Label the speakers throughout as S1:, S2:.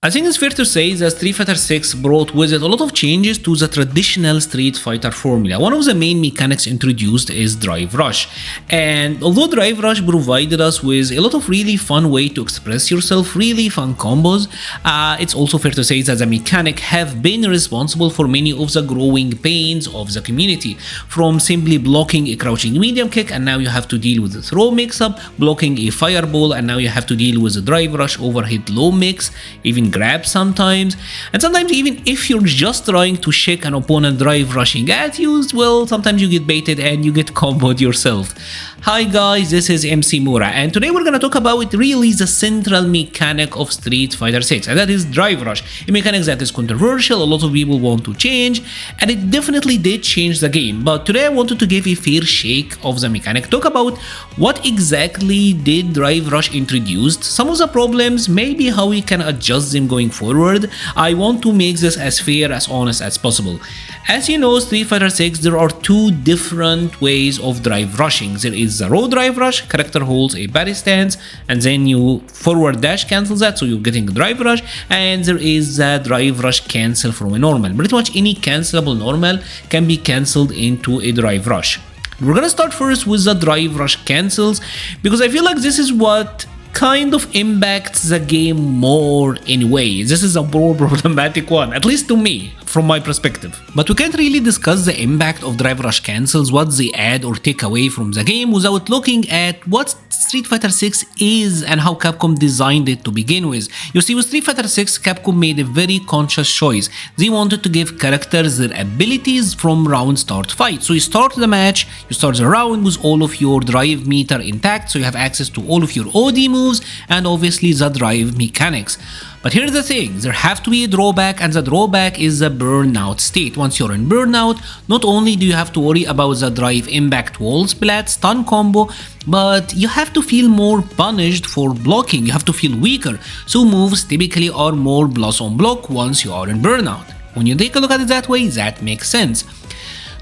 S1: I think it's fair to say that Street Fighter 6 brought with it a lot of changes to the traditional Street Fighter formula. One of the main mechanics introduced is Drive Rush. And although Drive Rush provided us with a lot of really fun way to express yourself, really fun combos, it's also fair to say that the mechanic have been responsible for many of the growing pains of the community. From simply blocking a crouching medium kick and now you have to deal with the throw mix-up, blocking a fireball and now you have to deal with the Drive Rush overhead low mix, even grab sometimes, and sometimes even if you're just trying to shake an opponent drive rushing at you, well, sometimes you get baited and you get comboed yourself. Hi guys, this is MC Mura, and today we're gonna talk about really the central mechanic of Street Fighter 6, and that is Drive Rush, a mechanic that is controversial, a lot of people want to change, and it definitely did change the game. But today I wanted to give a fair shake of the mechanic, talk about what exactly did Drive Rush introduce, some of the problems, maybe how we can adjust them going forward. I want to make this as fair, as honest as possible. As you know, Street Fighter 6, there are two different ways of drive rushing. There is the raw drive rush, character holds a parry stance and then you forward dash cancel that, so you're getting a drive rush, and there is the drive rush cancel from a normal. Pretty much any cancelable normal can be cancelled into a drive rush. We're gonna start first with the drive rush cancels because I feel like this is what kind of impacts the game more anyway. This is a more problematic one, at least to me, from my perspective. But we can't really discuss the impact of drive rush cancels, what they add or take away from the game, without looking at what Street Fighter 6 is and how Capcom designed it to begin with. You see, with Street Fighter 6, Capcom made a very conscious choice. They wanted to give characters their abilities from round start fight. So you start the match, you start the round with all of your drive meter intact, so you have access to all of your OD moves and obviously the drive mechanics. But here's the thing, there have to be a drawback, and the drawback is the burnout state. Once you're in burnout, not only do you have to worry about the drive impact wall splat stun combo, but you have to feel more punished for blocking, you have to feel weaker, so moves typically are more blast on block once you are in burnout. When you take a look at it that way, that makes sense.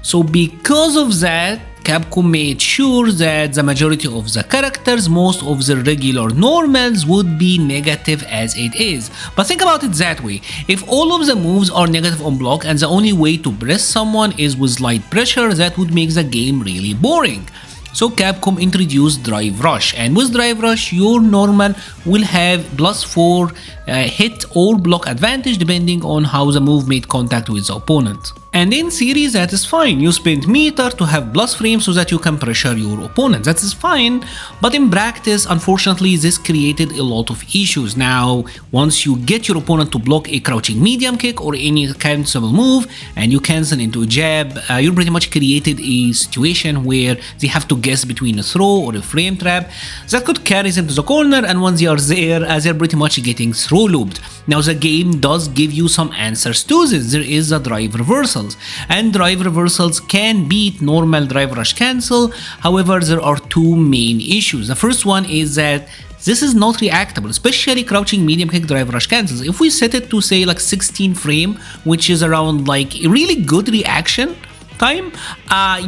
S1: So because of that, Capcom made sure that the majority of the characters, most of the regular normals, would be negative as it is. But think about it that way, if all of the moves are negative on block and the only way to press someone is with light pressure, that would make the game really boring. So Capcom introduced Drive Rush, and with Drive Rush your normal will have +4 hit or block advantage depending on how the move made contact with the opponent. And in theory that is fine, you spend meter to have plus frame so that you can pressure your opponent, that is fine, but in practice unfortunately this created a lot of issues. Now once you get your opponent to block a crouching medium kick or any cancelable move and you cancel into a jab, you pretty much created a situation where they have to guess between a throw or a frame trap that could carry them to the corner, and once they are there, they're pretty much getting throw looped. Now the game does give you some answers to this. There is a drive reversals, and drive reversals can beat normal drive rush cancel. However, there are two main issues. The first one is that this is not reactable, especially crouching medium kick drive rush cancels. If we set it to say like 16 frame, which is around like a really good reaction time,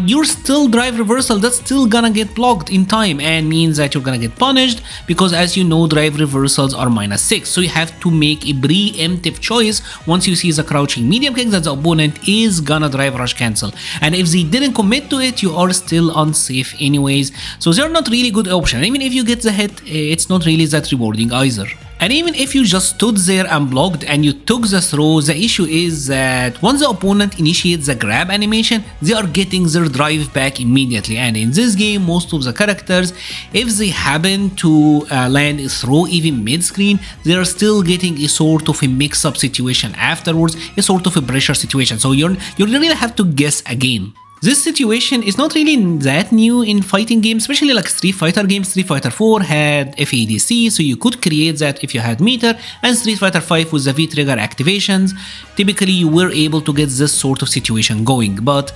S1: you're still drive reversal, that's still gonna get blocked in time and means that you're gonna get punished, because as you know drive reversals are -6, so you have to make a preemptive choice once you see the crouching medium kick that the opponent is gonna drive rush cancel, and if they didn't commit to it you are still unsafe anyways, so they're not really good option. Even if you get the hit, it's not really that rewarding either. And even if you just stood there and blocked and you took the throw, the issue is that once the opponent initiates the grab animation, they are getting their drive back immediately, and in this game most of the characters, if they happen to land a throw even mid-screen, they are still getting a sort of a mix-up situation afterwards, a sort of a pressure situation, so you really have to guess again. This situation is not really that new in fighting games, especially like Street Fighter games. Street Fighter 4 had FADC, so you could create that if you had meter, and Street Fighter 5 with the V-trigger activations, typically you were able to get this sort of situation going, but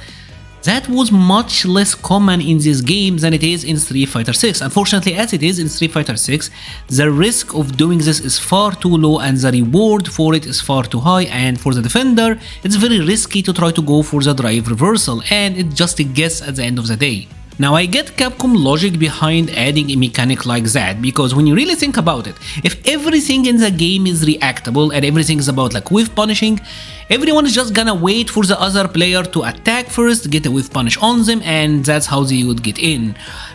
S1: that was much less common in this game than it is in Street Fighter 6. Unfortunately, as it is in Street Fighter 6, the risk of doing this is far too low and the reward for it is far too high, and for the defender, it's very risky to try to go for the drive reversal, and it's just a guess at the end of the day. Now I get Capcom logic behind adding a mechanic like that, because when you really think about it, if everything in the game is reactable and everything is about like whiff punishing, everyone is just gonna wait for the other player to attack first, get a whiff punish on them, and that's how they would get in.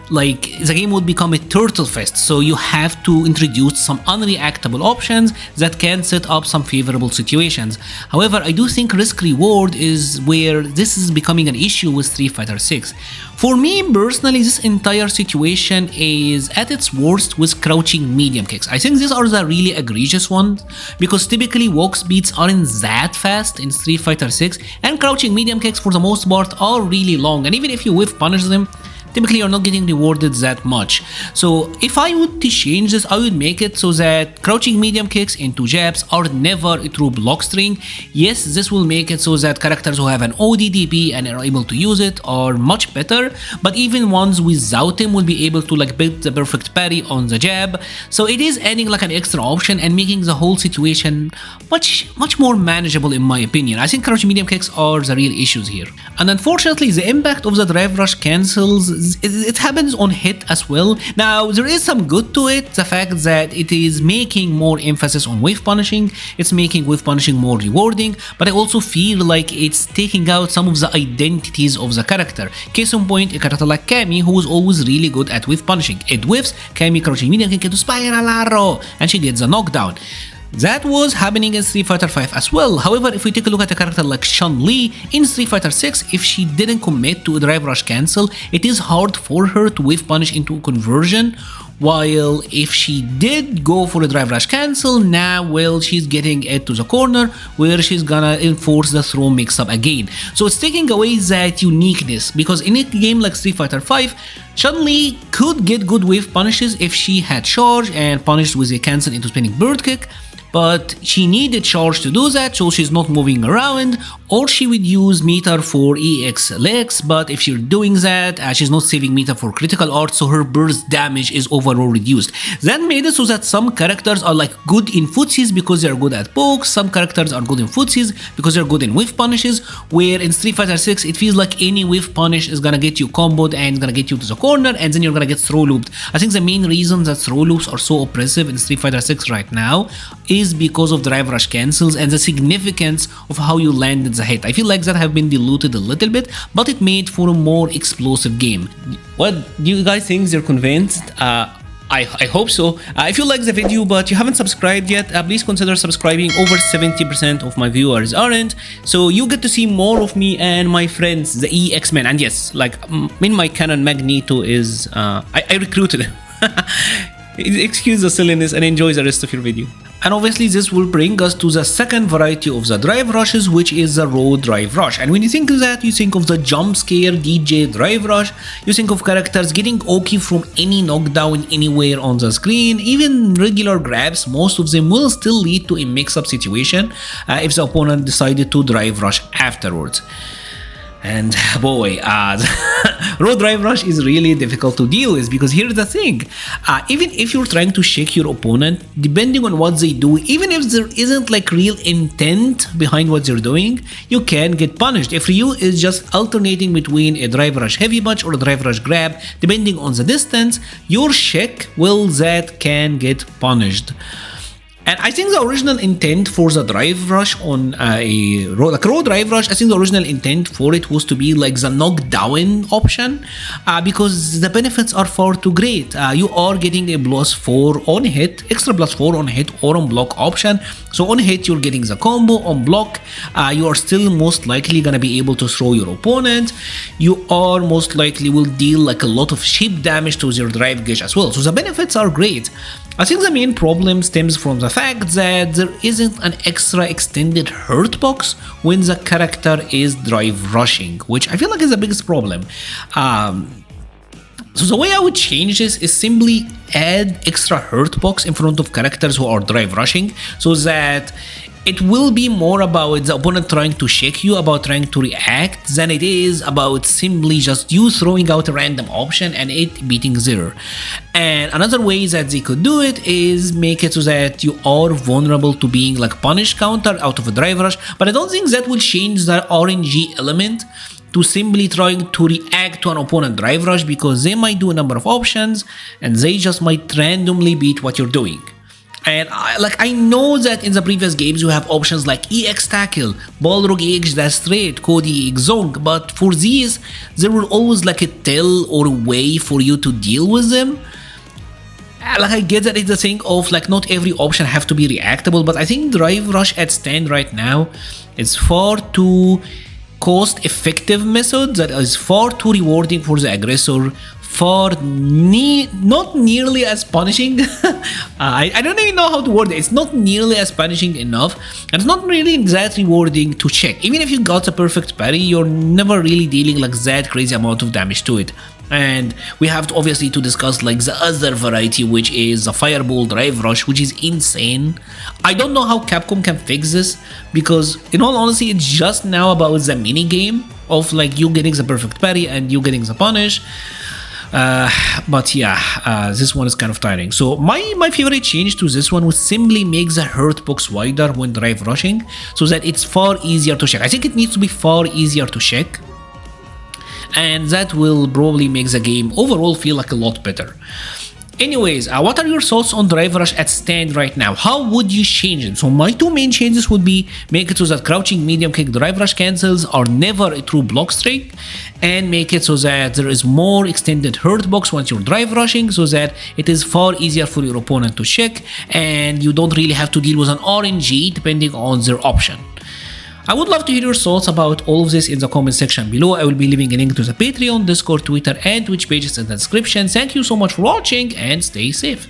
S1: Like, the game would become a turtle fest, so you have to introduce some unreactable options that can set up some favorable situations. However, I do think risk reward is where this is becoming an issue with Street Fighter 6. For me personally, this entire situation is at its worst with crouching medium kicks. I think these are the really egregious ones, because typically walk speeds aren't that fast in Street Fighter 6, and crouching medium kicks for the most part are really long, and even if you whiff punish them, typically you're not getting rewarded that much. So if I would to change this, I would make it so that crouching medium kicks into jabs are never a true block string. Yes, this will make it so that characters who have an ODDP and are able to use it are much better, but even ones without him will be able to like build the perfect parry on the jab. So it is adding like an extra option and making the whole situation much more manageable in my opinion. I think crouching medium kicks are the real issues here. And unfortunately, the impact of the drive rush cancels, it happens on hit as well. Now, there is some good to it, the fact that it is making more emphasis on wave punishing, it's making wave punishing more rewarding, but I also feel like it's taking out some of the identities of the character. Case in point, a character like Cammy, who was always really good at wave punishing. It whiffs, Cammy crouching medium kick into spiral arrow, and she gets a knockdown. That was happening in Street Fighter 5 as well. However, if we take a look at a character like Chun-Li in Street Fighter 6, if she didn't commit to a drive rush cancel, it is hard for her to whiff punish into conversion. While if she did go for a drive rush cancel, now well, she's getting it to the corner where she's gonna enforce the throw mix up again. So it's taking away that uniqueness, because in a game like Street Fighter 5, Chun-Li could get good wave punishes if she had charge and punished with a cancel into spinning bird kick, but she needed charge to do that, so she's not moving around, or she would use meter for EXLX, but if she's doing that, she's not saving meter for critical art, so her burst damage is overall reduced. That made it so that some characters are like good in footsies because they're good at pokes, some characters are good in footsies because they're good in whiff punishes, where in Street Fighter 6 it feels like any whiff punish is gonna get you comboed and gonna get you to the corner, and then you're gonna get throw looped. I think the main reason that throw loops are so oppressive in Street Fighter 6 right now is because of drive rush cancels and the significance of how you landed the hit. I feel like that have been diluted a little bit, but it made for a more explosive game. What do you guys think? You're convinced? I hope so. If you like the video but you haven't subscribed yet, please consider subscribing. Over 70% of my viewers aren't, so you get to see more of me and my friends, the EX-Men. And yes, like in my canon, Magneto is I recruited him. Excuse the silliness and enjoy the rest of your video. And obviously this will bring us to the second variety of the drive rushes, which is the raw drive rush. And when you think of that, you think of the jump scare DJ drive rush, you think of characters getting Oki from any knockdown anywhere on the screen. Even regular grabs, most of them will still lead to a mix-up situation if the opponent decided to drive rush afterwards. And boy, raw drive rush is really difficult to deal with, because here's the thing, even if you're trying to shake your opponent, depending on what they do, even if there isn't like real intent behind what they're doing, you can get punished. If Ryu is just alternating between a drive rush heavy punch or a drive rush grab, depending on the distance, your shake, well, that can get punished. And I think the original intent for the drive rush on a raw drive rush, I think the original intent for it was to be like the knockdown option, because the benefits are far too great. You are getting a +4 on hit, extra +4 on hit or on block option. So on hit you're getting the combo, on block you are still most likely gonna be able to throw your opponent. You are most likely will deal like a lot of cheap damage to your drive gauge as well. So the benefits are great. I think the main problem stems from the fact that there isn't an extra extended hurt box when the character is drive rushing, which I feel like is the biggest problem. So the way I would change this is simply add extra hurt box in front of characters who are drive rushing, so that it will be more about the opponent trying to shake you, about trying to react, than it is about simply just you throwing out a random option and it beating 0. And another way that they could do it is make it so that you are vulnerable to being like punish counter out of a drive rush, but I don't think that will change the RNG element, to simply trying to react to an opponent drive rush, because they might do a number of options and they just might randomly beat what you're doing. And I know that in the previous games you have options like EX Tackle, Balrog EX Dash Straight, Cody EX Zonk, but for these there will always like a tell or a way for you to deal with them. I get that it's a thing of like not every option have to be reactable, but I think Drive Rush at stand right now is far too cost effective method that is far too rewarding for the aggressor, not nearly as punishing. I don't even know how to word it. It's not nearly as punishing enough, and it's not really that rewarding to check. Even if you got a perfect parry, you're never really dealing like that crazy amount of damage to it. And we have to obviously to discuss like the other variety, which is the Fireball Drive Rush, which is insane. I don't know how Capcom can fix this, because in all honesty it's just now about the mini game of like you getting the perfect parry and you getting the punish. But yeah, this one is kind of tiring. So my favorite change to this one was simply make the hurt box wider when drive rushing, so that it's far easier to check. I think it needs to be far easier to check, and that will probably make the game overall feel like a lot better. Anyways, what are your thoughts on Drive Rush at stand right now? How would you change it? So my two main changes would be make it so that crouching medium kick Drive Rush cancels are never a true block strike, and make it so that there is more extended hurt box once you're drive rushing, so that it is far easier for your opponent to check and you don't really have to deal with an RNG depending on their option. I would love to hear your thoughts about all of this in the comment section below. I will be leaving a link to the Patreon, Discord, Twitter, and Twitch pages in the description. Thank you so much for watching and stay safe.